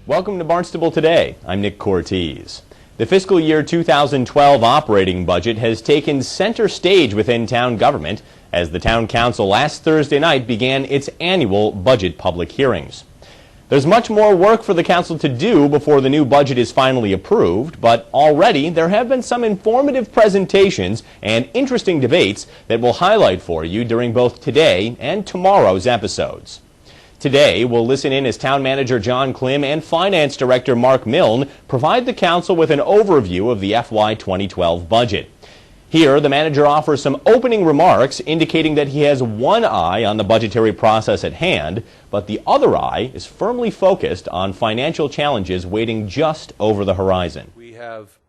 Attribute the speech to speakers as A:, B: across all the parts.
A: Welcome to Barnstable Today. I'm Nick Cortez. The fiscal year 2012 operating budget has taken center stage within town government as the town council last Thursday night began its annual budget public hearings. There's much more work for the council to do before the new budget is finally approved, but already there have been some informative presentations and interesting debates that we'll highlight for you during both today and tomorrow's episodes. Today, we'll listen in as Town Manager John Klim and Finance Director Mark Milne provide the council with an overview of the FY 2012 budget. Here, the manager offers some opening remarks indicating that he has one eye on the budgetary process at hand, but the other eye is firmly focused on financial challenges waiting just over the horizon.
B: We have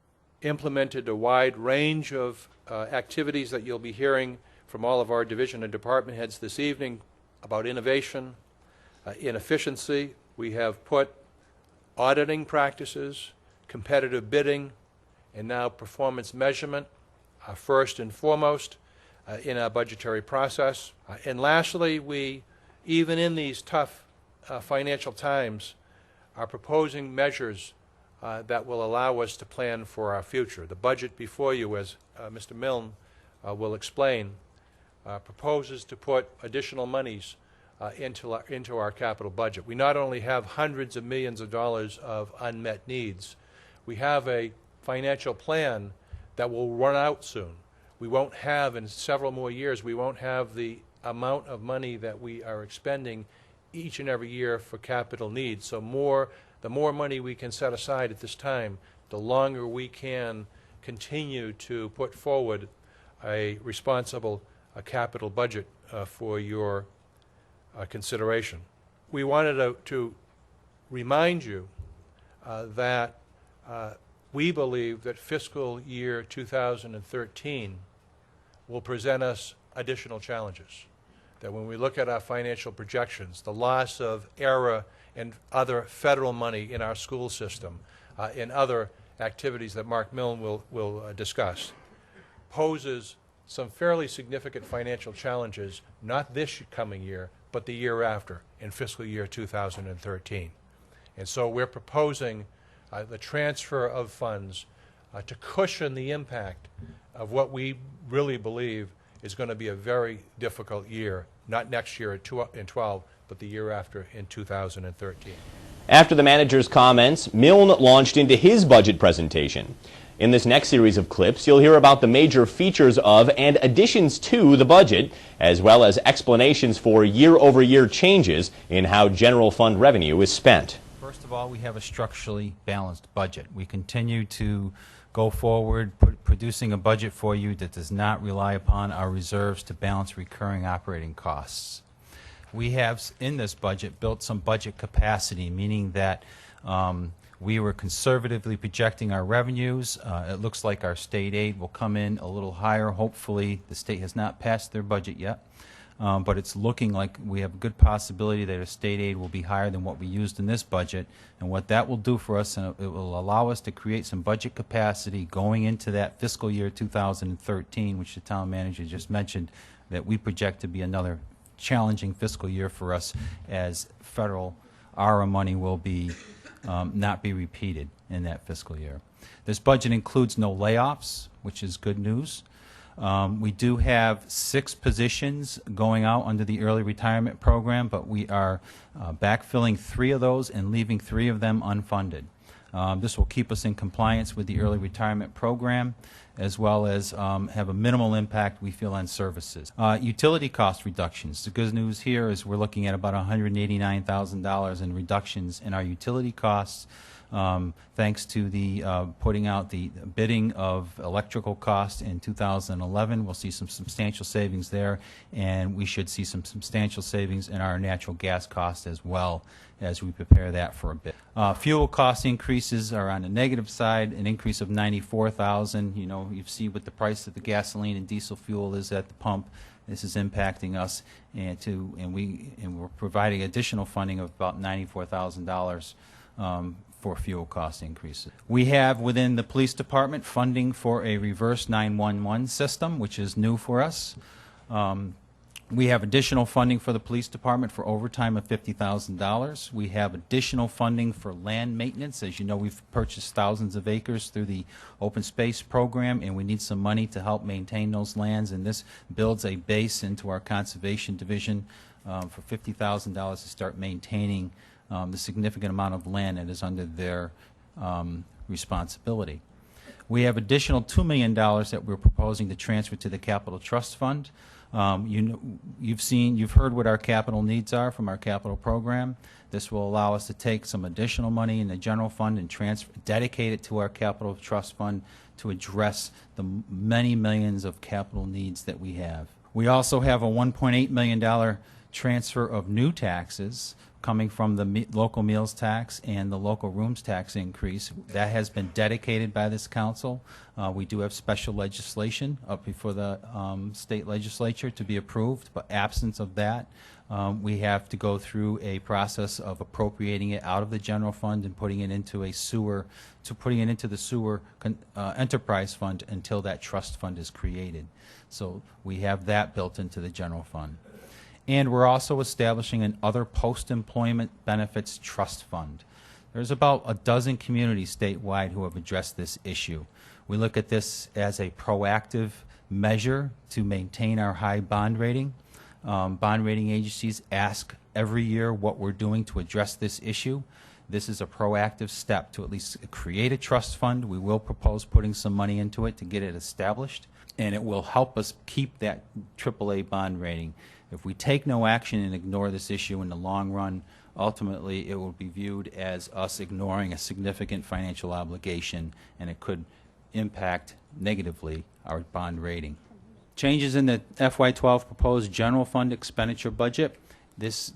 B: implemented a wide range of activities that you'll be hearing from all of our division and department heads this evening about innovation, in efficiency. We have put auditing practices, competitive bidding, and now performance measurement first and foremost in our budgetary process. And lastly, we, even in these tough financial times, are proposing measures that will allow us to plan for our future. The budget before you, as Mr. Milne will explain, proposes to put additional monies into our capital budget. We not only have hundreds of millions of dollars of unmet needs, we have a financial plan that will run out soon. We won't have, in several more years, we won't have the amount of money that we are expending each and every year for capital needs. So the more money we can set aside at this time, the longer we can continue to put forward a responsible capital budget for your consideration. We wanted to remind you that we believe that fiscal year 2013 will present us additional challenges. That when we look at our financial projections, the loss of ERA and other federal money in our school system, and other activities that Mark Milne will discuss, poses some fairly significant financial challenges, not this coming year, but the year after, in fiscal year 2013. And so we're proposing the transfer of funds to cushion the impact of what we really believe is going to be a very difficult year, not next year in 12, but the year after in 2013.
A: After the manager's comments, Milne launched into his budget presentation. In this next series of clips, you'll hear about the major features of and additions to the budget, as well as explanations for year-over-year changes in how general fund revenue is spent.
C: First of all, we have a structurally balanced budget. We continue to go forward producing a budget for you that does not rely upon our reserves to balance recurring operating costs. We have, in this budget, built some budget capacity, meaning that we were conservatively projecting our revenues. It looks like our state aid will come in a little higher. Hopefully, the state has not passed their budget yet, but it's looking like we have a good possibility that our state aid will be higher than what we used in this budget. And what that will do for us, and it will allow us to create some budget capacity going into that fiscal year 2013, which the town manager just mentioned, that we project to be another challenging fiscal year for us, as federal ARA money will be not be repeated in that fiscal year. This budget includes no layoffs, which is good news. We do have 6 positions going out under the early retirement program, but we are backfilling 3 of those and leaving 3 of them unfunded. This will keep us in compliance with the early retirement program, as well as have a minimal impact, we feel, on services. Utility cost reductions. The good news here is we're looking at about $189,000 in reductions in our utility costs, thanks to the putting out the bidding of electrical costs in 2011. We'll see some substantial savings there, and we should see some substantial savings in our natural gas costs as well as we prepare that for a bit. Fuel cost increases are on the negative side, an increase of $94,000. You know, you see what the price of the gasoline and diesel fuel is at the pump. This is impacting us, and we're providing additional funding of about $94,000 for fuel cost increases. We have within the police department funding for a reverse 911 system, which is new for us. We have additional funding for the police department for overtime of $50,000. We have additional funding for land maintenance. As you know, we've purchased thousands of acres through the open space program, and we need some money to help maintain those lands, and this builds a base into our conservation division for $50,000 to start maintaining the significant amount of land that is under their responsibility. We have additional $2 million that we're proposing to transfer to the Capital Trust Fund. You've heard what our capital needs are from our capital program. This will allow us to take some additional money in the general fund and dedicate it to our capital trust fund to address the many millions of capital needs that we have. We also have a $1.8 million transfer of new taxes coming from the local meals tax and the local rooms tax increase. That has been dedicated by this council. We do have special legislation up before the state legislature to be approved, but absence of that, we have to go through a process of appropriating it out of the general fund and putting it into the sewer enterprise fund until that trust fund is created. So we have that built into the general fund. And we're also establishing an other post-employment benefits trust fund. There's about a dozen communities statewide who have addressed this issue. We look at this as a proactive measure to maintain our high bond rating. Bond rating agencies ask every year what we're doing to address this issue. This is a proactive step to at least create a trust fund. We will propose putting some money into it to get it established, and it will help us keep that AAA bond rating. If we take no action and ignore this issue in the long run, ultimately it will be viewed as us ignoring a significant financial obligation, and it could impact negatively our bond rating. Changes in the FY12 proposed general fund expenditure budget. This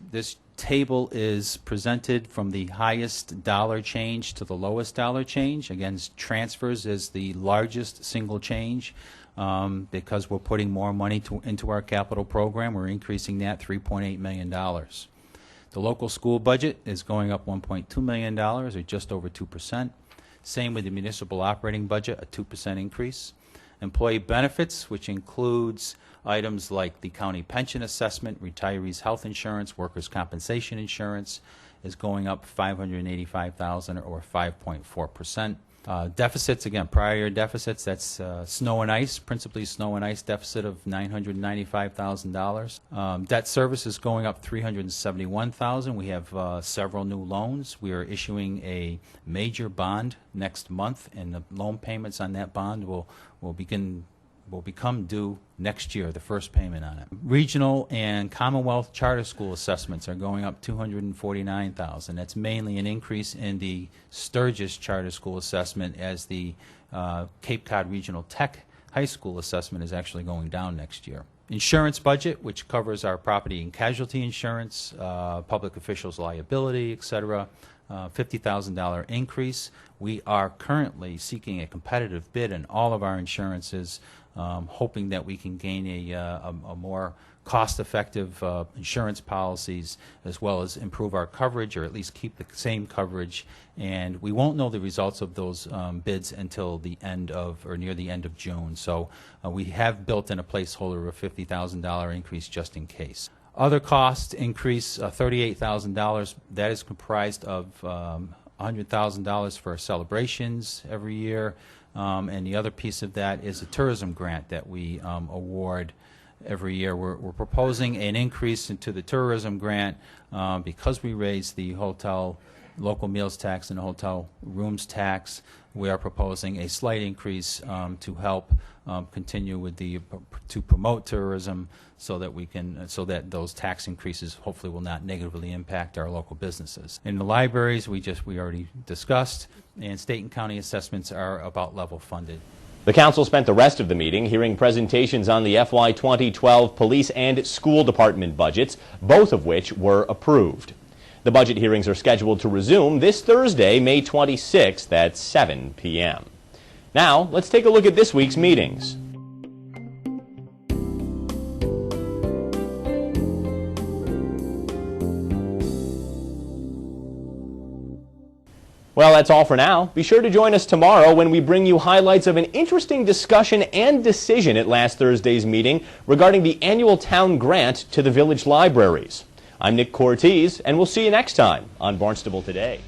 C: table is presented from the highest dollar change to the lowest dollar change. Again, transfers is the largest single change. Because we're putting more money into our capital program. We're increasing that $3.8 million. The local school budget is going up $1.2 million, or just over 2%. Same with the municipal operating budget, a 2% increase. Employee benefits, which includes items like the county pension assessment, retirees' health insurance, workers' compensation insurance, is going up $585,000 or 5.4%. Deficits, again, prior year deficits, that's snow and ice, principally snow and ice deficit of $995,000. Debt service is going up $371,000. We have several new loans. We are issuing a major bond next month, and the loan payments on that bond will become due next year, the first payment on it. Regional and Commonwealth charter school assessments are going up $249,000. That's mainly an increase in the Sturgis charter school assessment, as the Cape Cod Regional Tech high school assessment is actually going down next year. Insurance budget, which covers our property and casualty insurance, public officials liability, etc., $50,000 increase. We are currently seeking a competitive bid in all of our insurances, hoping that we can gain a more cost-effective insurance policies, as well as improve our coverage, or at least keep the same coverage. And we won't know the results of those bids until the end of, or near the end of June. So we have built in a placeholder of a $50,000 increase just in case. Other costs increase $38,000. That is comprised of $100,000 for celebrations every year, and the other piece of that is a tourism grant that we award every year. We're proposing an increase into the tourism grant because we raised the hotel local meals tax and the hotel rooms tax. We are proposing a slight increase to help continue with to promote tourism, so that those tax increases hopefully will not negatively impact our local businesses. In the libraries, we already discussed, and state and county assessments are about level funded.
A: The council spent the rest of the meeting hearing presentations on the FY 2012 police and school department budgets, both of which were approved. The budget hearings are scheduled to resume this Thursday, May 26th at 7 p.m. Now, let's take a look at this week's meetings. Well, that's all for now. Be sure to join us tomorrow when we bring you highlights of an interesting discussion and decision at last Thursday's meeting regarding the annual town grant to the village libraries. I'm Nick Cortez, and we'll see you next time on Barnstable Today.